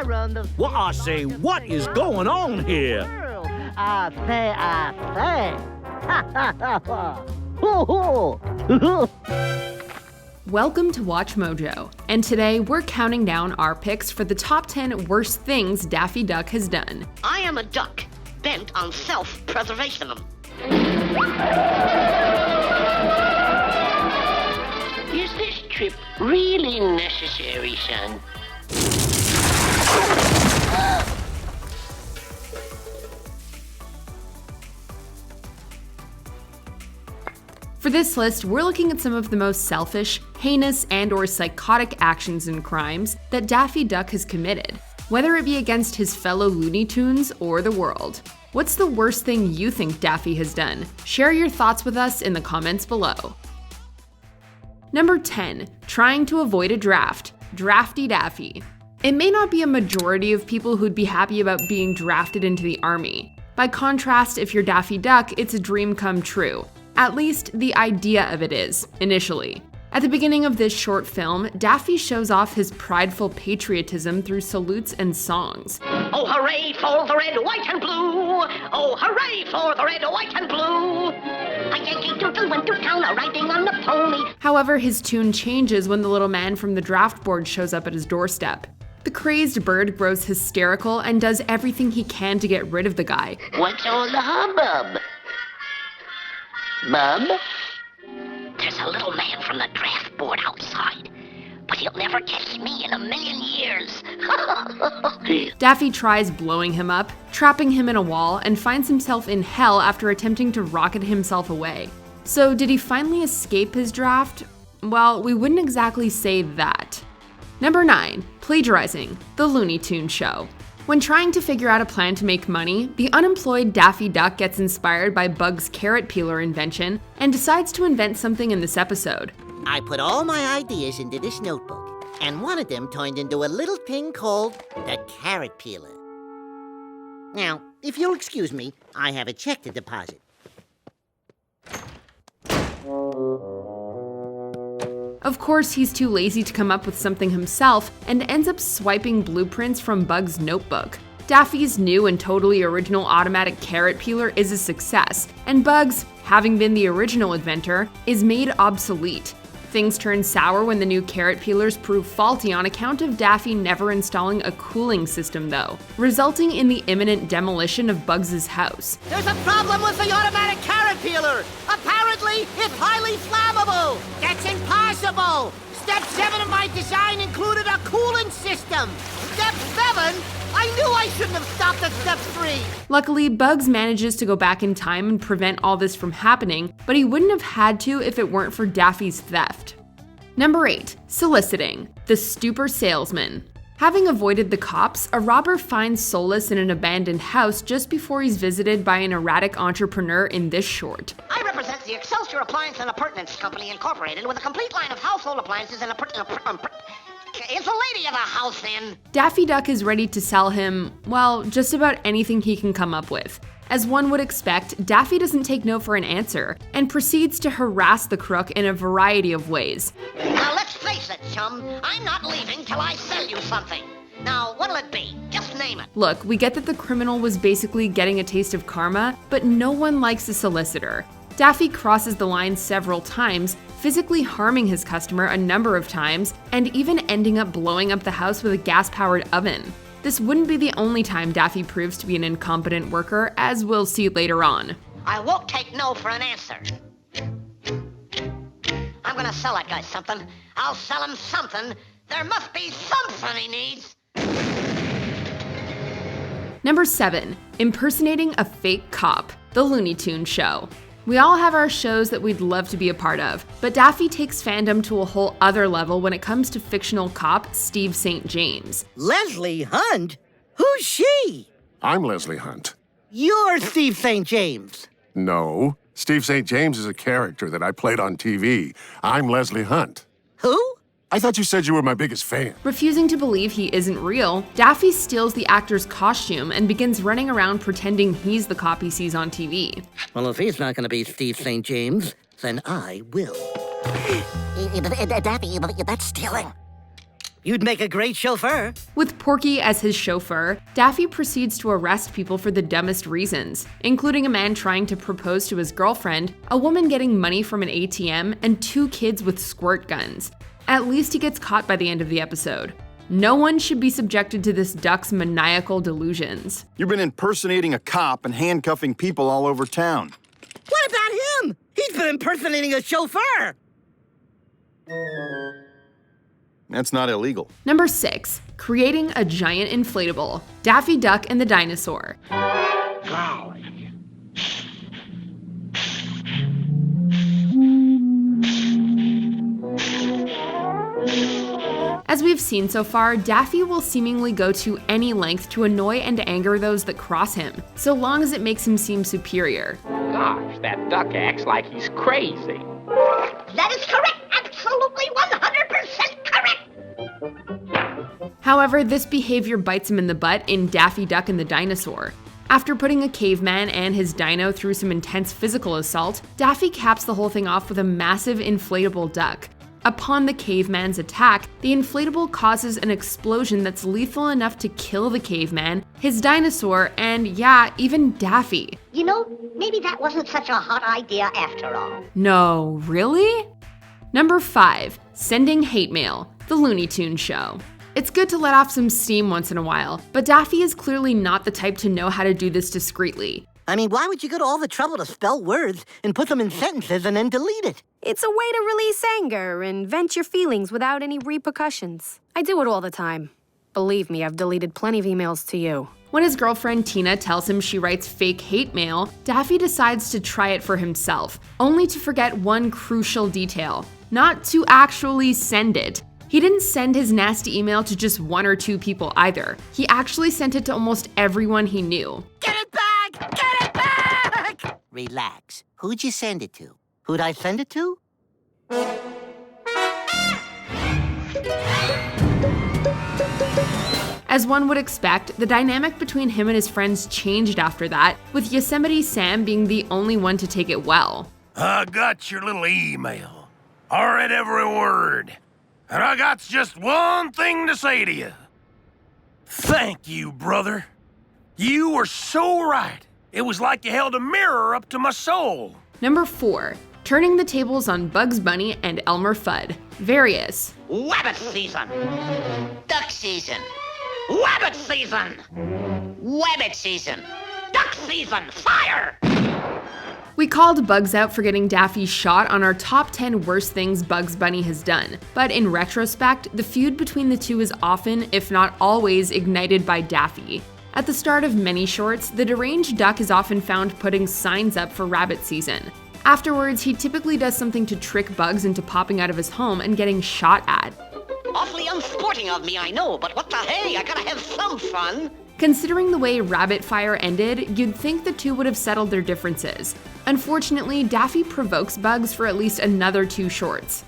I run the... Well, I say, what is going on here? world. I say. Ha ha ha ha. Hoo hoo. Welcome to Watch Mojo, and today we're counting down our picks for the top 10 worst things Daffy Duck has done. I am a duck, bent on self-preservation. Is this trip really necessary, son? For this list, we're looking at some of the most selfish, heinous, and/or psychotic actions and crimes that Daffy Duck has committed, whether it be against his fellow Looney Tunes or the world. What's the worst thing you think Daffy has done? Share your thoughts with us in the comments below. Number 10. Trying to avoid a draft. Drafty Daffy. It may not be a majority of people who'd be happy about being drafted into the army. By contrast, if you're Daffy Duck, it's a dream come true. At least, the idea of it is, initially. At the beginning of this short film, Daffy shows off his prideful patriotism through salutes and songs. Oh, hooray for the red, white, and blue! Oh, hooray for the red, white, and blue! A Yankee Doodle went to town riding on a pony. However, his tune changes when the little man from the draft board shows up at his doorstep. The crazed bird grows hysterical and does everything he can to get rid of the guy. What's all the hubbub? Bub? There's a little man from the draft board outside, but he'll never catch me in a million years. Daffy tries blowing him up, trapping him in a wall, and finds himself in hell after attempting to rocket himself away. So did he finally escape his draft? Well, we wouldn't exactly say that. Number 9. Plagiarizing. The Looney Tunes Show. When trying to figure out a plan to make money, the unemployed Daffy Duck gets inspired by Bug's carrot peeler invention and decides to invent something in this episode. I put all my ideas into this notebook, and one of them turned into a little thing called the carrot peeler. Now, if you'll excuse me, I have a check to deposit. Of course, he's too lazy to come up with something himself and ends up swiping blueprints from Bug's notebook. Daffy's new and totally original automatic carrot peeler is a success, and Bug's, having been the original inventor, is made obsolete. Things turn sour when the new carrot peelers prove faulty on account of Daffy never installing a cooling system though, resulting in the imminent demolition of Bugs' house. There's a problem with the automatic carrot peeler! Apparently, it's highly flammable! That's impossible! Step 7 of my design included a cooling system! Step 7? I knew I shouldn't have stopped at step 3! Luckily, Bugs manages to go back in time and prevent all this from happening, but he wouldn't have had to if it weren't for Daffy's theft. Number 8. Soliciting. The Stupor Salesman. Having avoided the cops, a robber finds solace in an abandoned house just before he's visited by an erratic entrepreneur in this short. I represent the Excelsior Appliance and Appurtenance Company Incorporated with a complete line of household appliances and Is the lady of the house in? Daffy Duck is ready to sell him, well, just about anything he can come up with. As one would expect, Daffy doesn't take no for an answer and proceeds to harass the crook in a variety of ways. Now let's face it, chum. I'm not leaving till I sell you something. Now, what'll it be? Just name it. Look, we get that the criminal was basically getting a taste of karma, but no one likes a solicitor. Daffy crosses the line several times, physically harming his customer a number of times, and even ending up blowing up the house with a gas-powered oven. This wouldn't be the only time Daffy proves to be an incompetent worker, as we'll see later on. I won't take no for an answer. I'm gonna sell that guy something. I'll sell him something. There must be something he needs. Number 7. Impersonating a fake cop. The Looney Tunes Show. We all have our shows that we'd love to be a part of, but Daffy takes fandom to a whole other level when it comes to fictional cop Steve St. James. Leslie Hunt? Who's she? I'm Leslie Hunt. You're Steve St. James. No, Steve St. James is a character that I played on TV. I'm Leslie Hunt. Who? I thought you said you were my biggest fan. Refusing to believe he isn't real, Daffy steals the actor's costume and begins running around pretending he's the cop he sees on TV. Well, if he's not going to be Steve St. James, then I will. Daffy, that's stealing. You'd make a great chauffeur. With Porky as his chauffeur, Daffy proceeds to arrest people for the dumbest reasons, including a man trying to propose to his girlfriend, a woman getting money from an ATM, and 2 kids with squirt guns. At least he gets caught by the end of the episode. No one should be subjected to this duck's maniacal delusions. You've been impersonating a cop and handcuffing people all over town. What about him? He's been impersonating a chauffeur. That's not illegal. Number 6. Creating a giant inflatable. Daffy Duck and the Dinosaur. As we've seen so far, Daffy will seemingly go to any length to annoy and anger those that cross him, so long as it makes him seem superior. Gosh, that duck acts like he's crazy. That is correct. Absolutely 100% correct. However, this behavior bites him in the butt in Daffy Duck and the Dinosaur. After putting a caveman and his dino through some intense physical assault, Daffy caps the whole thing off with a massive inflatable duck. Upon the caveman's attack, the inflatable causes an explosion that's lethal enough to kill the caveman, his dinosaur, and yeah, even Daffy. You know, maybe that wasn't such a hot idea after all. No, really? Number 5. Sending hate mail. The Looney Tunes Show. It's good to let off some steam once in a while, but Daffy is clearly not the type to know how to do this discreetly. I mean, why would you go to all the trouble to spell words and put them in sentences and then delete it? It's a way to release anger and vent your feelings without any repercussions. I do it all the time. Believe me, I've deleted plenty of emails to you. When his girlfriend Tina tells him she writes fake hate mail, Daffy decides to try it for himself, only to forget one crucial detail: not to actually send it. He didn't send his nasty email to just 1 or 2 people either. He actually sent it to almost everyone he knew. Get it back! Get it back! Relax. Who'd you send it to? Who'd I send it to? As one would expect, the dynamic between him and his friends changed after that, with Yosemite Sam being the only one to take it well. I got your little email. I read every word. And I got just one thing to say to you. Thank you, brother. You were so right. It was like you held a mirror up to my soul. Number 4. Turning the tables on Bugs Bunny and Elmer Fudd. Various. Wabbit season. Duck season. Wabbit season. Wabbit season. Duck season. Fire! We called Bugs out for getting Daffy shot on our top 10 worst things Bugs Bunny has done, but in retrospect, the feud between the two is often, if not always, ignited by Daffy. At the start of many shorts, the deranged duck is often found putting signs up for rabbit season. Afterwards, he typically does something to trick Bugs into popping out of his home and getting shot at. Awfully unsporting of me, I know, but what the hey? I gotta have some fun. Considering the way Rabbit Fire ended, you'd think the two would have settled their differences. Unfortunately, Daffy provokes Bugs for at least another 2 shorts.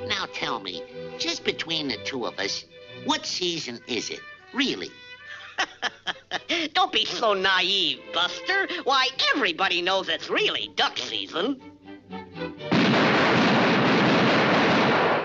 Now tell me, just between the two of us, what season is it, really? Don't be so naive, Buster. Why, everybody knows it's really duck season.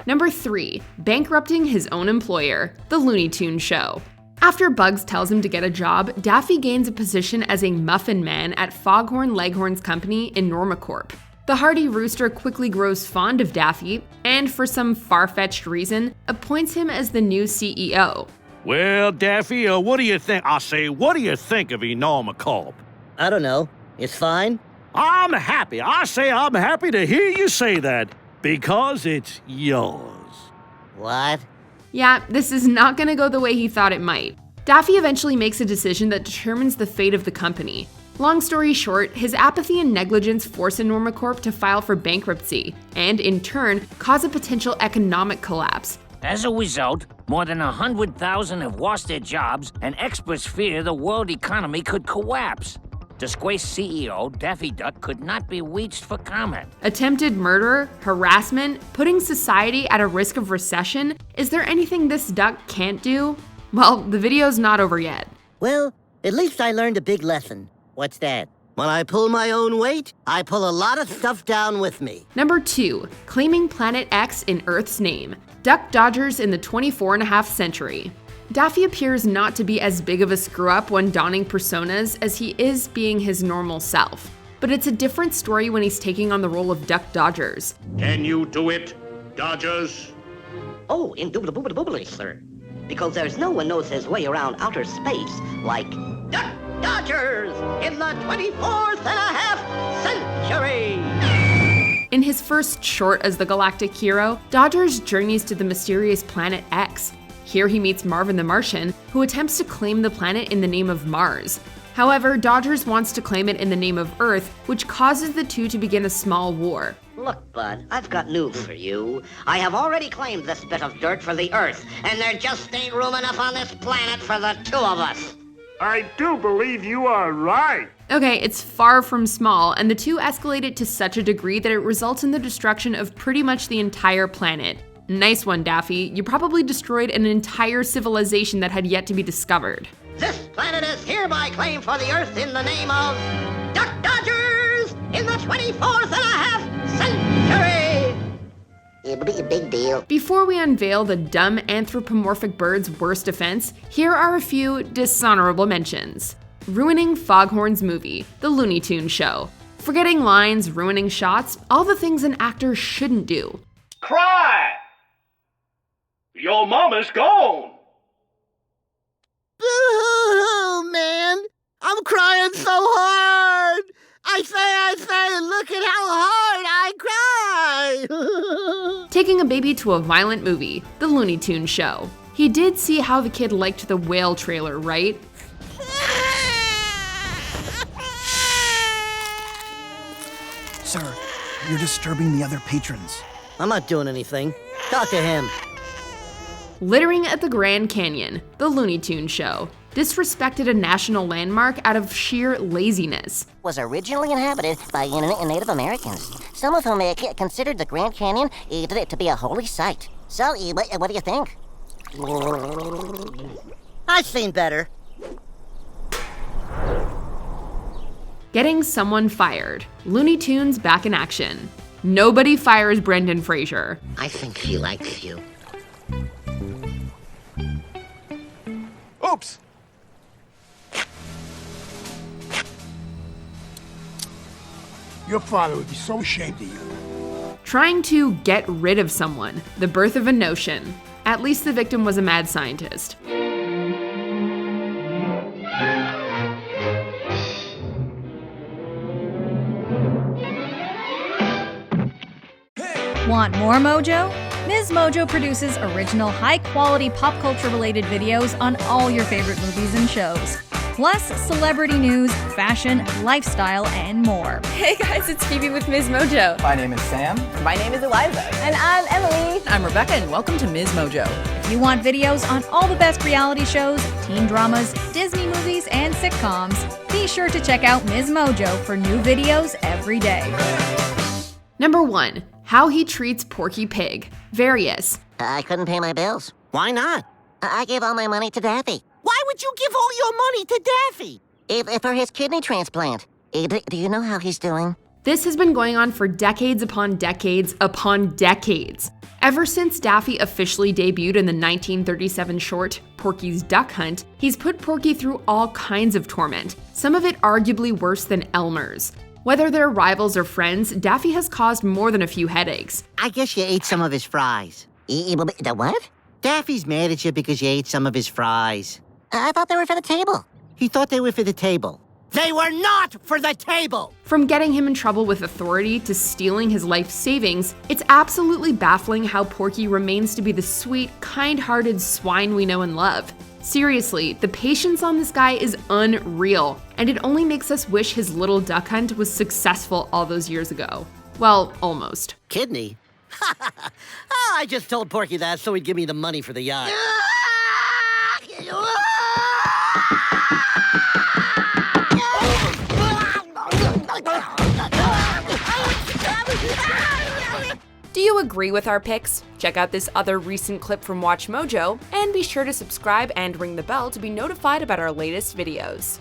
Number 3. Bankrupting his own employer. The Looney Tunes Show. After Bugs tells him to get a job, Daffy gains a position as a muffin man at Foghorn Leghorn's company in Normacorp. The hardy rooster quickly grows fond of Daffy, and for some far-fetched reason, appoints him as the new CEO. Well, Daffy, what do you think? What do you think of Normacorp? I don't know. It's fine. I'm happy. I'm happy to hear you say that, because it's yours. What? Yeah, this is not gonna go the way he thought it might. Daffy eventually makes a decision that determines the fate of the company. Long story short, his apathy and negligence force Normacorp to file for bankruptcy, and in turn, cause a potential economic collapse. As a result, more than 100,000 have lost their jobs, and experts fear the world economy could collapse. Disgraced CEO Daffy Duck could not be reached for comment. Attempted murder, harassment, putting society at a risk of recession. Is there anything this duck can't do? Well, the video's not over yet. Well, at least I learned a big lesson. What's that? When I pull my own weight, I pull a lot of stuff down with me. Number 2, claiming Planet X in Earth's name. Duck Dodgers in the 24.5 century. Daffy appears not to be as big of a screw-up when donning personas as he is being his normal self. But it's a different story when he's taking on the role of Duck Dodgers. Can you do it, Dodgers? Oh, indubitably, sir. Because there's no one knows his way around outer space like Duck Dodgers in the 24.5 century. In his first short as the galactic hero, Dodgers journeys to the mysterious planet X. Here he meets Marvin the Martian, who attempts to claim the planet in the name of Mars. However, Dodgers wants to claim it in the name of Earth, which causes the two to begin a small war. Look, Bud, I've got news for you. I have already claimed this bit of dirt for the Earth, and there just ain't room enough on this planet for the two of us. I do believe you are right. Okay, it's far from small, and the two escalate it to such a degree that it results in the destruction of pretty much the entire planet. Nice one, Daffy. You probably destroyed an entire civilization that had yet to be discovered. This planet is hereby claimed for the Earth in the name of Duck Dodgers in the 24.5 century. It'll be a big deal. Before we unveil the dumb anthropomorphic bird's worst offense, here are a few dishonorable mentions. Ruining Foghorn's movie, The Looney Tunes Show. Forgetting lines, ruining shots, all the things an actor shouldn't do. Cry! Your mama's gone. Boo-hoo, man! I'm crying so hard! I say, look at how hard I cry! Taking a baby to a violent movie, The Looney Tunes Show. He did see how the kid liked the whale trailer, right? Sir, you're disturbing the other patrons. I'm not doing anything. Talk to him. Littering at the Grand Canyon, The Looney Tunes Show. Disrespected a national landmark out of sheer laziness. Was originally inhabited by Inuit and Native Americans, some of whom considered the Grand Canyon to be a holy site. So, what do you think? I've seen better. Getting someone fired. Looney Tunes back in action. Nobody fires Brendan Fraser. I think he likes you. Oops! Your father would be so ashamed of you. Trying to get rid of someone. The birth of a notion. At least the victim was a mad scientist. Want more Mojo? Ms. Mojo produces original, high-quality pop culture-related videos on all your favorite movies and shows. Plus, celebrity news, fashion, lifestyle, and more. Hey guys, it's Phoebe with Ms. Mojo. My name is Sam. My name is Eliza. And I'm Emily. I'm Rebecca, and welcome to Ms. Mojo. If you want videos on all the best reality shows, teen dramas, Disney movies, and sitcoms, be sure to check out Ms. Mojo for new videos every day. Number 1. How he treats Porky Pig. Various. I couldn't pay my bills. Why not? I gave all my money to Daffy. Why would you give all your money to Daffy? For his kidney transplant. Do you know how he's doing? This has been going on for decades upon decades upon decades. Ever since Daffy officially debuted in the 1937 short, Porky's Duck Hunt, he's put Porky through all kinds of torment, some of it arguably worse than Elmer's. Whether they're rivals or friends, Daffy has caused more than a few headaches. I guess you ate some of his fries. The what? Daffy's mad at you because you ate some of his fries. I thought they were for the table. He thought they were for the table. They were not for the table! From getting him in trouble with authority to stealing his life savings, it's absolutely baffling how Porky remains to be the sweet, kind-hearted swine we know and love. Seriously, the patience on this guy is unreal, and it only makes us wish his little duck hunt was successful all those years ago. Well, almost. Kidney? I just told Porky that so he'd give me the money for the yacht. Do you agree with our picks? Check out this other recent clip from WatchMojo, and be sure to subscribe and ring the bell to be notified about our latest videos.